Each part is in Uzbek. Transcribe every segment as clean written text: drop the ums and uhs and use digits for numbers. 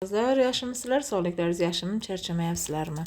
Sizlar yaxshimisizlar? Sog'liklaringiz yaxshimi? Charchamayapsizlarmi?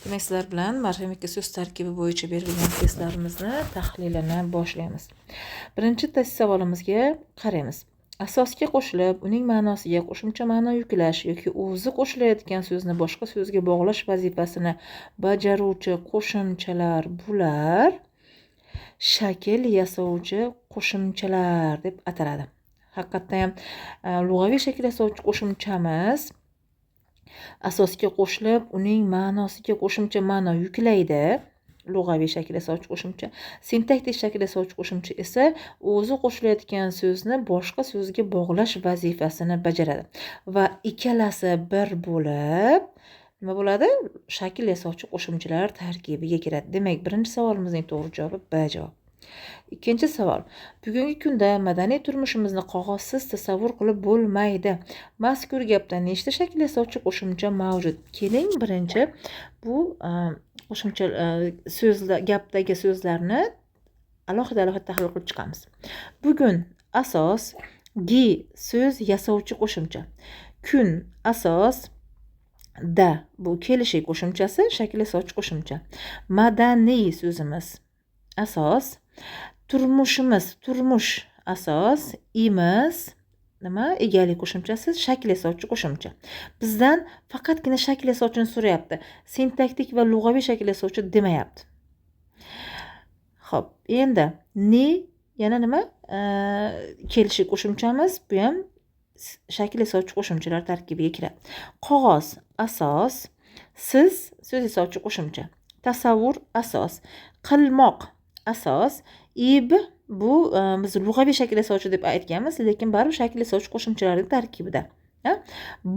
Demak, sizlar bilan marhamatga so'z tarkibi bo'yicha berilgan testlarimizni tahlilini boshlaymiz. Birinchi test savolimizga qaraymiz. Asosga qo'shilib, uning ma'nosiga qo'shimcha ma'no yuklash yoki o'zi qo'shilayotgan so'zni boshqa so'zga bog'lash vazifasini bajaruvchi qo'shimchalar bular shakl yasovchi qo'shimchalar deb ataladi. Haqiqatdan ham lug'aviy shakl yasovchi qo'shimchamiz asosga qo'shilib, uning ma'nosiga qo'shimcha ma'no yuklaydi. Lug'aviy shakl yasovchi qo'shimcha. Sintaktik shakl yasovchi qo'shimcha esa o'zi qo'shilayotgan so'zni boshqa so'zga bog'lash vazifasini bajaradi. Va ikkalasi bir bo'lib, nima bo'ladi? Shakl yasovchi qo'shimchalar tarkibiga kiradi. Demak, birinchi savolimizning to'g'ri javobi B javob. Ikkinchi savol. Bugungi kunda madaniy turmushimizni qog'ozsiz tasavvur qilib bo'lmaydi. Mazkur gapda nechta shakl yasovchi qo'shimcha mavjud? Keling, birinchi bu qo'shimcha so'zlar, gapdagi so'zlarni alohida tahlil qilib chiqamiz. Bugun asos gi so'z yasovchi qo'shimcha. Kun asos da bu kelishik qo'shimchasi, shakl yasovchi qo'shimcha. Madaniy so'zimiz asos. Turmushimiz, turmush asos, imiz nima? Egalik qo'shimchasi, shakl yasovchi qo'shimcha. Bizdan faqatgina shakl yasovchini so'rayapti. Sintaktik va lug'aviy shakl yasovchi demayapti. Xo'p, endi ni yana nima? Kelishik qo'shimchamiz, bu ham shakl yasovchi qo'shimchalar tarkibiga kiradi. Qog'oz asos, siz so'z yasovchi qo'shimcha. Tasavvur asos, qilmoq asos, ib bu biz lug'aviy shakl yasovchi deb aytganmiz, lekin baribir shakl yasovchi qo'shimchalarning tarkibida.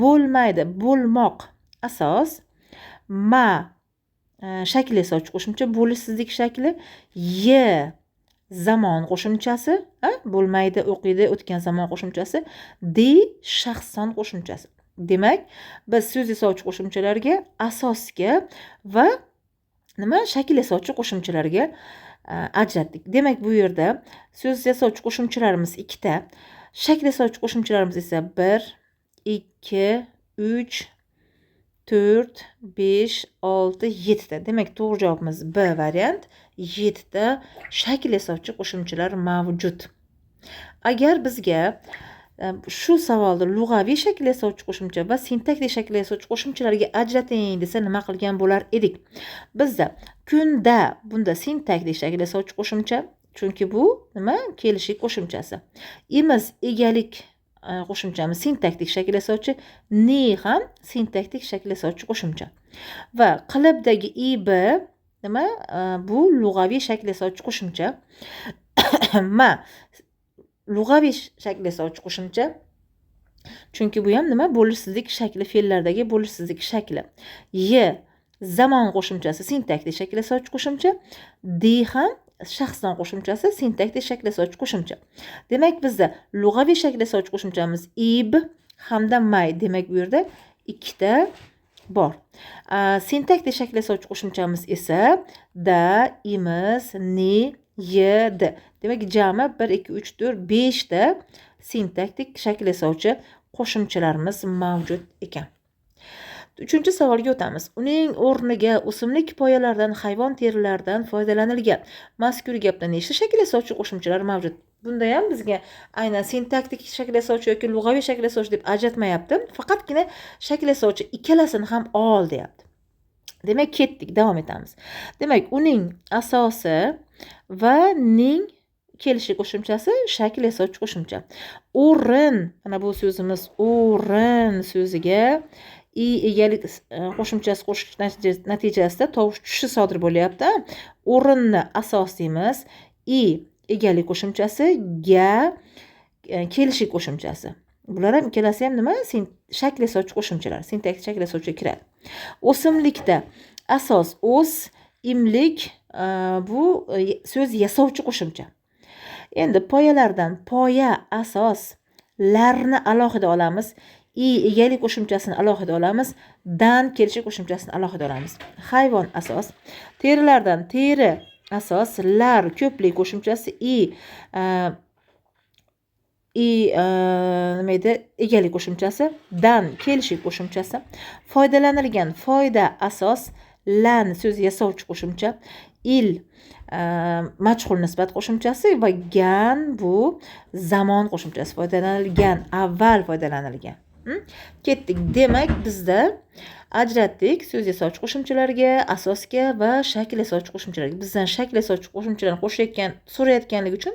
Bo'lmaydi, bo'lmoq asos, ma shakl yasovchi qo'shimcha, bo'lishsizlik shakli, ye zamon qo'shimchasi, bo'lmaydi, o'qiydi, o'tgan zamon qo'shimchasi, di shaxson qo'shimchasi. Demak, biz so'z yasovchi qo'shimchalarga, asosga va nima? Shakl yasovchi qo'shimchalarga ajratdik. Demak, bu yerda so'z yasovchi qo'shimchalarimiz 2 ta, shakl yasovchi qo'shimchalarimiz esa 1, 2, 3, 4, 5, 6, 7 ta. Demak, to'g'ri javobimiz B variant. 7 ta shakl yasovchi qo'shimchalar mavjud. Agar bizga shu savolda lug'aviy shakl yasovchi qo'shimcha va sintaktik shakl yasovchi qo'shimchalarga ajrating desa nima qilgan bo'lar edik? Bizda kunda bunda sintaktik shakl yasovchi qo'shimcha, chunki bu nima? Kelishik qo'shimchasi. Imiz egalik qo'shimchamiz sintaktik shakl yasovchi, ni ham sintaktik shakl yasovchi qo'shimcha. Va qilibdagi ib nima? Bu lug'aviy shakl yasovchi qo'shimcha. Ma lug'aviy shakl yasovchi qo'shimcha. Chunki bu ham nima? Bo'lishsizlik shakli, fe'llardagi bo'lishsizlik shakli. Ye zamon qo'shimchasi, sintaktik shakl yasovchi qo'shimcha. Di ham shaxson qo'shimchasi, sintaktik shakl yasovchi qo'shimcha. Demak, bizda lug'aviy shakl yasovchi qo'shimchamiz ib hamda may. Demak, bu yerda 2 ta bor. Sintaktik shakl yasovchi qo'shimchamiz esa da, imiz, ni, ye, d. Demak, jami 1, 2, 3, 4, 5 ta sintaktik shakl yasovchi qo'shimchalarimiz mavjud ekan. 3-savolga o'tamiz. Uning o'rniga o'simlik poyalaridan, hayvon terilaridan foydalanilgan. Mazkur gapda nechta shakl yasovchi qo'shimchalar mavjud? Bunda ham bizga aynan sintaktik shakl yasovchi yoki lug'aviy shakl yasovchi deb ajratmayapti. Faqatgina shakl yasovchi ikkalasini ham ol deyapti. Demak, ketdik, davom etamiz. Demak, uning asosi va ning kelishik qo'shimchasi shakl yasovchi qo'shimcha. O'rin, mana bu so'zimiz o'rin so'ziga i egalik qo'shimchasi qo'shish natijasida tovush tushishi sodir bo'lyapti. O'rinni asos deymiz, i egalik qo'shimchasi, ga kelishik qo'shimchasi. Bular ham ikkalasi ham nima? Shakl yasovchi qo'shimchalar, sintaktik shakl yasovchiga kiradi. O'simlikda asos o's, imlik bu so'z yasovchi qo'shimcha. Endi poyalardan poya asos larni alohida olamiz, i egalik qo'shimchasini alohida olamiz, dan kelishik qo'shimchasini alohida olamiz. Hayvon asos, terilardan teri asos, lar ko'plik qo'shimchasi, i nima edi, egalik qo'shimchasi, dan kelishik qo'shimchasi, foydalanilgan foyda asos, lan so'z yasovchi qo'shimcha, il majhul nisbat qo'shimchasi va gan bu zamon qo'shimchasi, foydalanilgan, avval foydalanilgan. Ketdik. Demak, bizda ajratdik so'z yasovchi qo'shimchalarga, asosga va shakl yasovchi qo'shimchalarga. Bizdan shakl yasovchi qo'shimchalarni so'rayotganligi uchun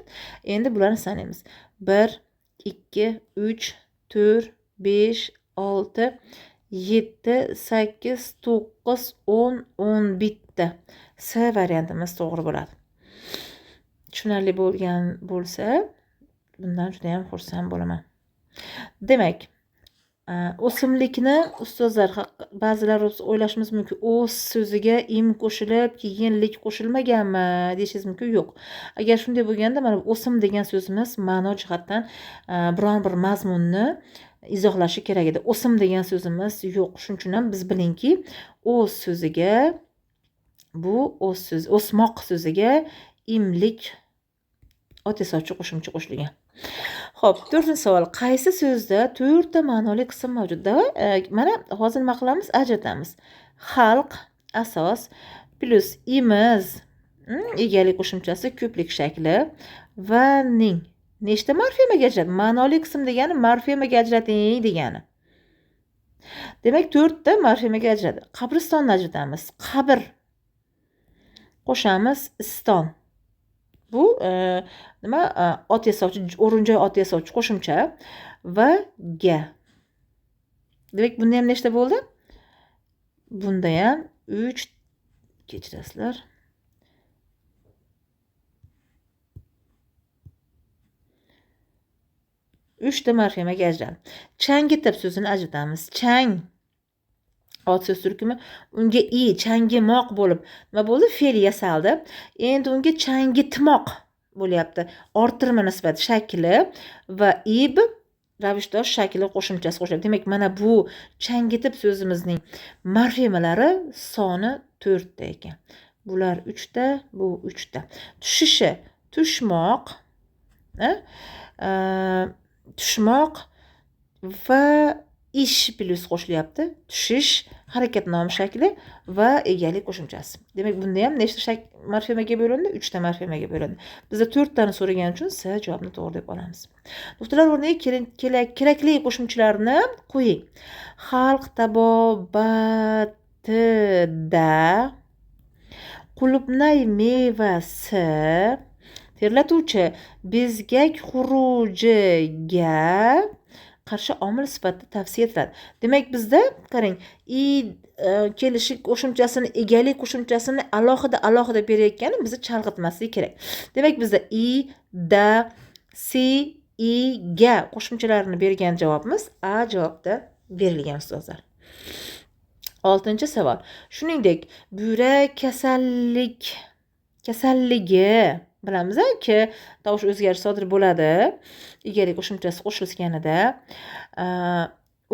endi bularni sanaymiz. 1 2 3 4 5 6 7 8 9 10 11 S variantimiz to'g'ri bo'ladi. Tushunarli bo'lgan bo'lsa, bundan juda ham xursand bo'laman. Demak, o'simlikni ustozlar ba'zilar o'ylashimiz mumkin, o'z so'ziga im qo'shilib, keyin lik qo'shilmaganmi deyishingiz mumkin. Yo'q. Agar shunday bo'lganda, mana o'sim degan so'zimiz ma'no jihatdan biron bir mazmunni izohlashi kerak edi. O'sim degan so'zimiz yo'q. Shuning uchun ham biz bilingki, o'z so'ziga bu o'smoq so'ziga imlik ot yasovchi qo'shimcha qo'shilgan. Xo'p, 4-savol. Qaysi so'zda 4 ta ma'noli qism mavjud? Mana hozir nima qilamiz? Ajratamiz. Xalq, asos, plus imiz, egalik qo'shimchasi, ko'plik shakli va ning. Nechta morfemaga ajratadi? Ma'noli qism degani morfemaga ajrating degani. Demak, 4 ta morfemaga ajratadi. Qabristonni ajratamiz. Qabr qo'shamiz, iston. Bu nima? Ot yasovchi, o'rinjoy ot yasovchi qo'shimcha va ga. Demak, bunda ham nechta bo'ldi? Bunda ham 3, kechirasizlar. 3 ta morfemaga ajraldi. Changitib so'zini ajratamiz. Chang ot so'z turkumi, unga changimoq bo'lib nima bo'ldi? Fe'l yasaldi. Endi unga changitmoq bo'lyapti. Orttirma nisbat shakli va ib ravishdosh shakli qo'shimchasi qo'shilyapti. Demak, mana bu changitib so'zimizning morfemalari soni 4 ta ekan. Bular 3 ta, bu 3 ta. Tushishi, tushmoq, tushmoq va ish plus qo'shilyapti. Tushish harakat nomi shakli va egalik qo'shimchasi. Demak, bunda ham nechta morfemaga bo'lindi? 3 ta morfemaga bo'lindi. Bizda 4 tani so'ragani uchun S javobni to'g'ri deb olamiz. Nuqtalar o'rniga kerakli qo'shimchalarni qo'ying. Xalq tabobatida qulupnay mevasi terlatuvchi bezgak xurujiga qarshi omil sifatida tavsiya etiladi. Demak, bizda qarang, kelishik qo'shimchasini, egalik qo'shimchasini alohida berayotgani bizni chalg'itmaslik kerak. Demak, bizda da, si, ga qo'shimchalarini bergan javobimiz A javobda berilgan ustozlar. 6-savol. Shuningdek, buyrak kasalligi bilamiz-ki, tovush o'zgarishi sodir bo'ladi. Egalik qo'shimchasi qo'shilganida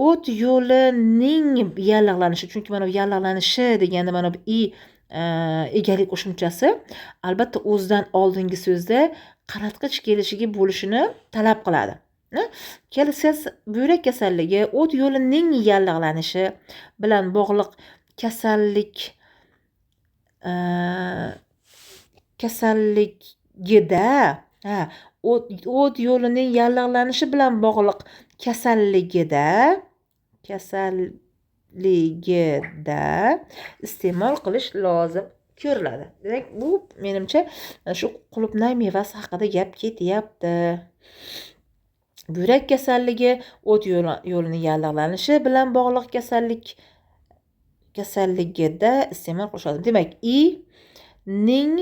o't yo'lining yallig'lanishi, chunki mana bu yallig'lanishi deganda mana bu egalik qo'shimchasi albatta o'zidan oldingi so'zda qaratqich kelishigi bo'lishini talab qiladi. Buyrak kasalligi o't yo'lining yallig'lanishi bilan bog'liq kasalligida o't yo'lining yallig'lanishi bilan bog'liq kasalligida iste'mol qilish lozim ko'riladi. Demak, bu menimcha shu qulupnay mevasi haqida gap ketyapti. Buyrak kasalligi o't yo'lining yallig'lanishi bilan bog'liq kasalligida iste'mol qilish lozim. Demak, ning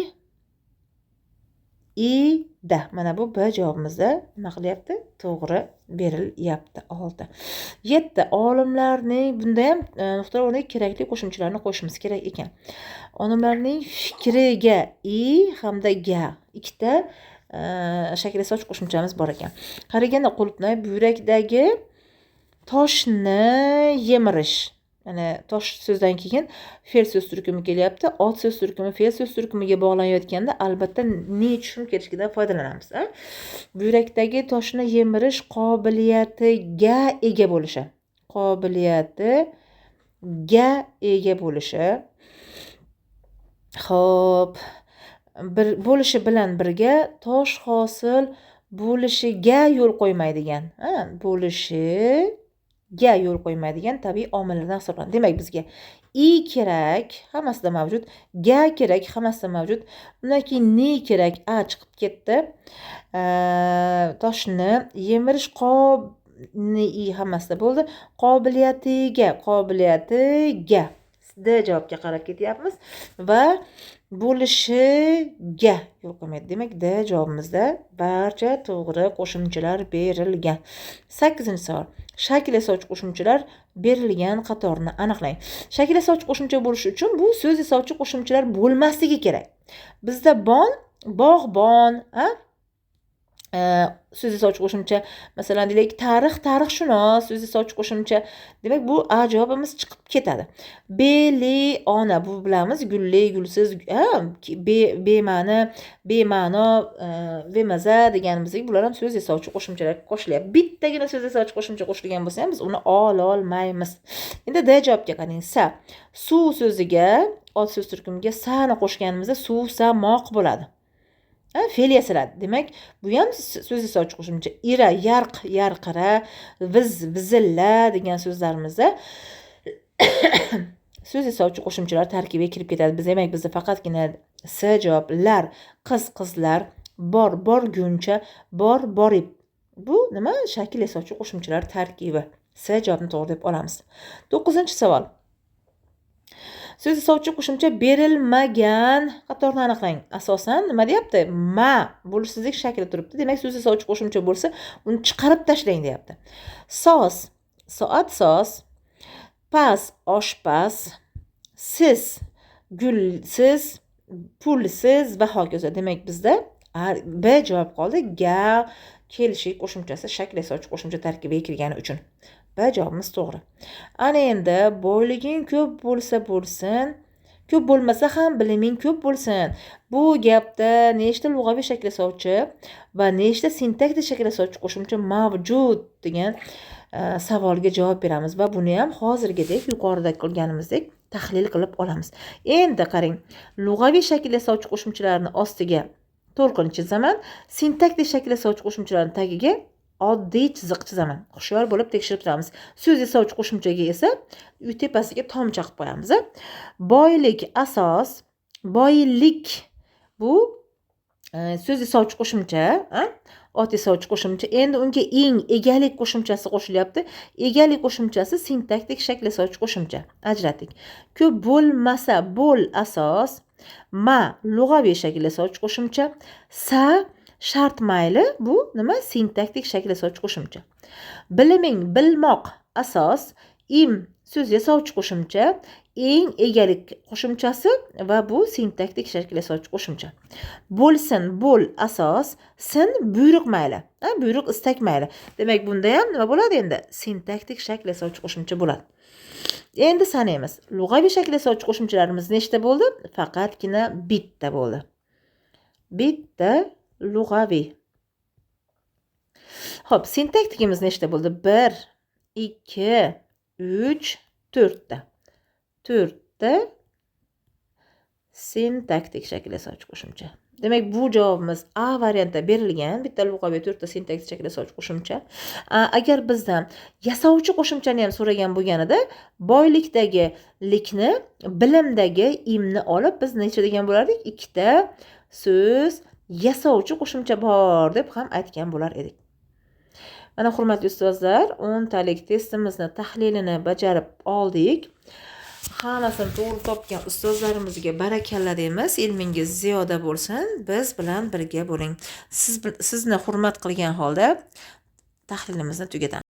da. Mana bu B javobimizda nima qilyapti? To'g'ri berilyapti. 6. 7. Olimlarning, bunda ham nuqtalar o'rniga kerakli qo'shimchalarni qo'shishimiz kerak ekan. Olimlarning fikriga hamda ga ikkita shakl yasovchi qo'shimchamiz bor ekan. Qaraganda qulupnay buyrakdagi toshni yemirish. Mana tosh so'zdan keyin fe'l so'z turkumi kelyapti. Ot so'z turkumi fe'l so'z turkumiga bog'lanayotganda albatta ne tushum kelishidan foydalanamiz. Buyrakdagi toshni yemirish qobiliyatiga ega bo'lishi. Qobiliyatiga ega bo'lishi. Xo'p, bo'lishi bilan birga tosh hosil bo'lishiga yo'l qo'ymaydigan, bo'lishiga yo'l qo'ymaydigan tabiiy omillardan hisoblanadi. Demak, bizga i kerak, hammasida mavjud, ga kerak, hammasida mavjud. Undan keyin ne kerak, a chiqib ketdi. Toshni yemirish i hammasida bo'ldi. Qobiliyatiga D javobga qarab ketyapmiz va bo'lishiga yo'l qo'ymaydi. Demak, D javobimizda barcha to'g'ri qo'shimchalar berilgan. 8-savol. Shakl yasovchi qo'shimchalar berilgan qatorni aniqlang. Shakl yasovchi qo'shimcha bo'lishi uchun bu so'z yasovchi qo'shimchalar bo'lmasligi kerak. Bizda bog'bon, so'z yasovchi qo'shimcha, masalan deylik tarixshunos so'z yasovchi qo'shimcha. Demak, bu a javobimiz chiqib ketadi. Ona, bu bilamiz, gulli, gulsiz, bema'no, bemaza deganimizdek, bular ham so'z yasovchi qo'shimchalar qo'shilyapti. Bittagina so'z yasovchi qo'shimcha qo'shilgan bo'lsa ham biz uni ololmaymiz. Endi D javobga qarang. Suv so'ziga, ot so'z turkumiga sani qo'shganimizda suvsamoq bo'ladi. Fe'l yasaladi. Demak, bu ham so'z yasovchi qo'shimcha. Ira, yarqira, vizilla degan so'zlarimizda so'z yasovchi qo'shimchalar tarkibiga kirib ketadi. Demak, bizda faqatgina S javoblar, qizlar, borguncha, borib. Bu nima? Shakl yasovchi qo'shimchalar tarkibi. S javobni to'g'ri deb olamiz. 9-savol. So'z yasovchi qo'shimcha berilmagan qatorni aniqlang. Asosan nima deyapti? Bo'lishsizlik shaklida turibdi. Demak, so'z yasovchi qo'shimcha bo'lsa, uni chiqarib tashlang deyapti. Soat, pas, oshpaz, siz, gulsiz, pulsiz va hokazo. Demak, bizda B javob qoldi. Ga kelishik qo'shimchasi shakl yasovchi qo'shimcha tarkibiga kirgani uchun. B javobimiz to'g'ri. Ana endi boyliging ko'p bo'lsa bo'lsin, ko'p bo'lmasa ham biliming ko'p bo'lsin. Bu gapda nechta lug'aviy shakl yasovchi va nechta sintaktik shakl yasovchi qo'shimcha mavjud degan savolga javob beramiz va buni ham hozirgidek yuqorida qilganimizdek tahlil qilib olamiz. Endi qarang, lug'aviy shakl yasovchi qo'shimchalarni ostiga to'lqin chizaman, sintaktik shakl yasovchi qo'shimchalarning tagiga oddiy chiziq chizaman. Hushyor bo'lib tekshirib turamiz. So'z yasovchi qo'shimchaga esa tepasiga tomcha qilib qo'yamiz. Boylik asos, boylik bu so'z yasovchi qo'shimcha, ot yasovchi qo'shimcha. Endi unga egalik qo'shimchasi qo'shilyapti. Egalik qo'shimchasi sintaktik shakl yasovchi qo'shimcha. Ajratdik. Ko'p bo'lmasa, bo'l asos, lug'aviy shakl yasovchi qo'shimcha, shart mayli, bu nima? Sintaktik shakl yasovchi qo'shimcha. Biliming, bilmoq asos, so'z yasovchi qo'shimcha, egalik qo'shimchasi va bu sintaktik shakl yasovchi qo'shimcha. Bo'lsin, bo'l asos, sin buyruq mayli, buyruq istak mayli. Demak, bunda ham nima bo'ladi endi? Sintaktik shakl yasovchi qo'shimcha bo'ladi. Endi sanaymiz. Lug'aviy shakl yasovchi qo'shimchalarimiz nechta bo'ldi? Faqatgina bitta bo'ldi. Bitta lug'aviy. Xo'p, sintaktikimiz nechta bo'ldi? 1, 2, 3, 4 ta. 4 ta sintaktik shakl yasovchi qo'shimcha. Demak, bu javobimiz A variantda berilgan. Bitta lug'aviy 4 ta sintaktik shakl yasovchi qo'shimcha. Agar bizdan yasovchi qo'shimchani ham so'ragan bo'lganida, boylikdagi likni, bilimdagi imni olib biz necha degan bo'lardik? 2 ta so'z yasovchi qo'shimcha bor deb ham aytgan bo'lar edik. Mana hurmatli ustozlar, 10 talik testimizni tahlilini bajarib oldik. Hammasini to'g'ri topgan ustozlarimizga barakalla deymiz. Ilmingiz ziyoda bo'lsin. Biz bilan birga bo'ling. Sizni hurmat qilgan holda tahlilimizni tugatamiz.